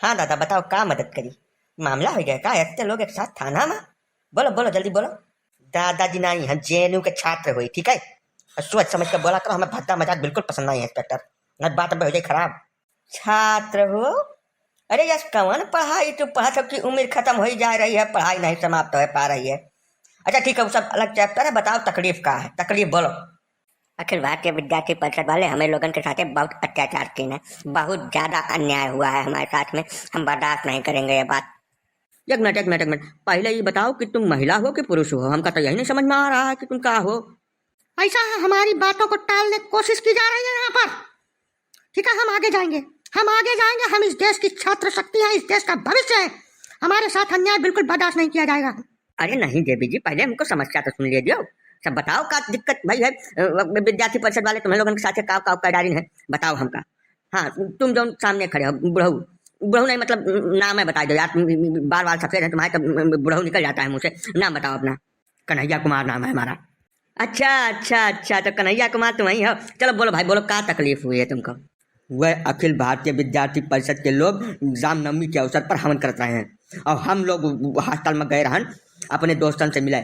हाँ दादा बताओ का मदद करी। मामला हो गया का इतने लोग एक साथ थाना में? बोलो बोलो जल्दी बोलो। दादाजी नहीं हम जेएनयू के छात्र हुई ठीक है। और सोच समझ कर बोला करो, हमें भद्दा मजाक बिल्कुल पसंद नहीं है इंस्पेक्टर। नहीं बात अब हो जाए खराब। छात्र हो? अरे यस कौन पढ़ाई तुम पढ़ा सबकी उम्र खत्म हो ही जा रही है, पढ़ाई नहीं समाप्त हो पा रही है। अच्छा ठीक है वो सब अलग चैप्टर है, बताओ तकलीफ का है, तकलीफ बोलो। अखिल भारतीय विद्यार्थी परिषद वाले हमें लोगन के साथ बहुत अत्याचार किए हैं, बहुत ज्यादा अन्याय हुआ है हमारे साथ में, हम बर्दाश्त नहीं करेंगे ये बात। एक मिनट एक मिनट एक मिनट, पहले ये बताओ कि तुम महिला हो कि पुरुष हो, हमका तो यही नहीं समझ में आ रहा है कि तुम क्या हो। ऐसा है हमारी बातों को टालने की कोशिश की जा रही है यहाँ पर। ठीक है हम आगे जाएंगे, हम आगे जाएंगे, हम इस देश की छात्र शक्ति है, इस देश का भविष्य है, हमारे साथ अन्याय बिल्कुल बर्दाश्त नहीं किया जाएगा। अरे नहीं देवी जी पहले हमको समस्या तो सुन ले दियो, सब बताओ का दिक्कत भाई है। विद्यार्थी परिषद वाले तुम्हें लोगों के साथ काव काव कैडारिन है, बताओ हमका। हाँ तुम जो सामने खड़े हो बुढ़ऊ, बुढ़ऊ नहीं मतलब नाम है बता दो यार, बार बार सफेद है तुम्हारे तो बुढ़ऊ निकल जाता है मुँह से, नाम बताओ अपना। कन्हैया कुमार नाम है हमारा। अच्छा अच्छा अच्छा तो कन्हैया कुमार तुम ही हो, चलो बोलो भाई बोलो क्या तकलीफ हुई है तुमको। वह अखिल भारतीय विद्यार्थी परिषद के लोग रामनवमी के अवसर पर हवन कर रहे हैं और हम लोग हॉस्टल में गए रहन, अपने दोस्तों से मिले,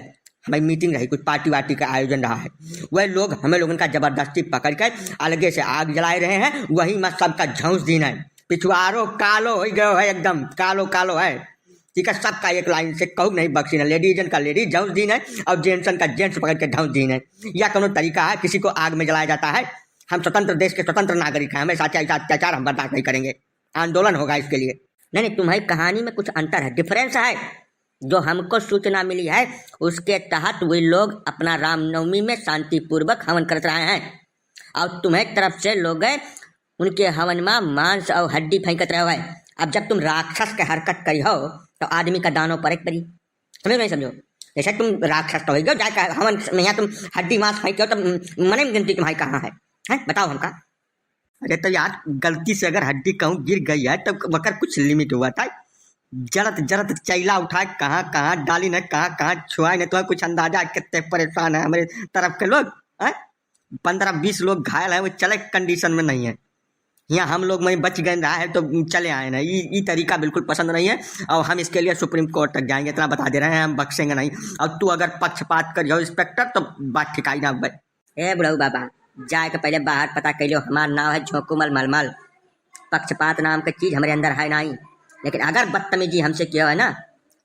हमारी मीटिंग रही, कुछ पार्टी वार्टी का आयोजन रहा है। वह लोग हमें लोगों का जबरदस्ती पकड़ कर अलगे से आग जलाए रहे हैं, वही मैं सबका झौंस दिन है, पिछवाड़ो कालो हो गयो है, एकदम कालो कालो है। ठीक है सबका एक लाइन से कहूँ नहीं बख्शी है, लेडीजन का लेडीज झौंस दिन है और जेंट्सन का जेंट्स पकड़ के झौंस दिन है। यह कोनो तरीका है किसी को आग में जलाया जाता है? हम स्वतंत्र देश के स्वतंत्र नागरिक हैं, हमें साथ अत्याचार हम बर्दाश्त नहीं करेंगे, आंदोलन होगा इसके लिए। नहीं तुम्हारी कहानी में कुछ अंतर है, डिफरेंस है। जो हमको सूचना मिली है उसके तहत वे लोग अपना रामनवमी में शांतिपूर्वक हवन कर रहे हैं और तुम्हें तरफ से लोग उनके हवन में मांस और हड्डी फेंकत रहे है। अब जब तुम राक्षस के हरकत करी हो तो आदमी का दानों पर एक परी, समझो नहीं समझो। जैसे तुम राक्षस तो हो गए जाकर हवन में यहाँ तुम हड्डी मांस फेंके हो, तो मने में गिनती तुम्हारी कहाँ है बताओ हमका। अरे तो यार गलती से अगर हड्डी कहूँ गिर गई है तो वकर कुछ लिमिट हुआ था, जरत जरत चैला उठाए कहाँ कहाँ डाली न कहाँ कहाँ छुआए न, तुम्हें कुछ अंदाजा कितने परेशान है हमारे तरफ के लोग। 15-20 लोग घायल हैं, वो चले कंडीशन में नहीं है, यहाँ हम लोग वहीं बच गए रहा है तो चले आए ना। ये तरीका बिल्कुल पसंद नहीं है और हम इसके लिए सुप्रीम कोर्ट तक जाएंगे, इतना बता दे रहे हैं, हम बख्शेंगे नहीं। और तू अगर पक्षपात कर जाओ इंस्पेक्टर तो बात ठिकाई ना भाई। ए बुढ़ऊ बाबा जाए के पहले बाहर पता कर लो, हमारा नाम है झोंकूमल मलमल, पक्षपात नाम का चीज हमारे अंदर है नहीं। लेकिन अगर बदतमीजी हमसे किया है ना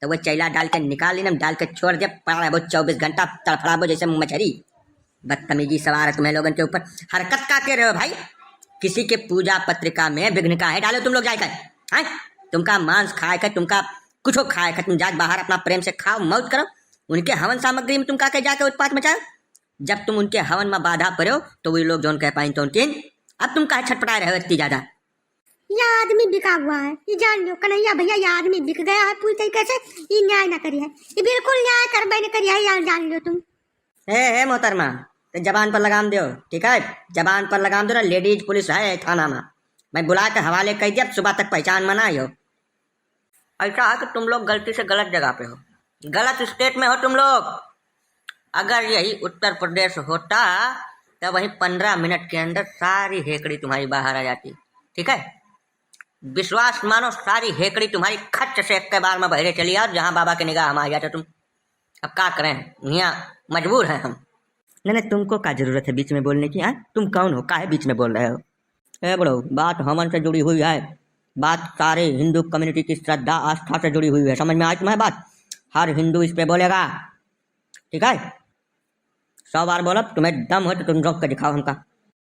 तो वो चैला डाल के निकाल लेना, डाल के छोड़ दे, पड़ा वो 24 घंटा तड़फड़ाबो जैसे मछली। बदतमीजी सवार है तुम्हें लोगों के ऊपर, हरकत का के रहे हो भाई। किसी के पूजा पत्रिका में विघ्न का है डालो तुम लोग जाकर, हैं तुमका मांस खाए कर, तुमका कुछ खाए कर, तुम जाके बाहर अपना प्रेम से खाओ मौज करो, उनके हवन सामग्री में तुम का जाके उत्पात मचाओ। जब तुम उनके हवन में बाधा पड़ो तो वही लोग जो कह पाए तो उनके, अब तुम कहे छटपटाए रहे हो इतनी ज्यादा। यह आदमी बिका हुआ है, ये जान लो कन्हैया भैया, यह आदमी बिक गया है पूरी तरीके से, ये न्याय ना करिए, ये बिल्कुल न्याय करबे न करिए, यार जान लो तुम। हे मोहतरमा तो जबान पर लगाम दो, ठीक है जबान पर लगाम दो ना, लेडीज पुलिस है थाना में, मैं बुला के हवाले कर दिया, सुबह तक पहचान मना हो। ऐसा है कि तुम लोग गलती से गलत जगह पे हो, गलत स्टेट में हो तुम लोग। अगर यही उत्तर प्रदेश होता तो वही 15 मिनट के अंदर सारी हेकड़ी तुम्हारी बाहर आ जाती, ठीक है विश्वास मानो, सारी हेकड़ी तुम्हारी खच से एक के बार में बहरे चली और जहाँ बाबा की निगाह हम आ जाते तुम। अब क्या करें, यहाँ मजबूर हैं हम। नहीं तुमको क्या जरूरत है बीच में बोलने की, हाँ तुम कौन हो, काहे बीच में बोल रहे हो। ए बड़ो बात हमन से जुड़ी हुई है, बात सारे हिंदू कम्युनिटी की श्रद्धा आस्था से जुड़ी हुई है, समझ में आई तुम्हें बात। हर हिंदू इस पे बोलेगा, ठीक है 100 बार बोलो, तुम्हें दम हो तो तुम रोक के दिखाओ हमका।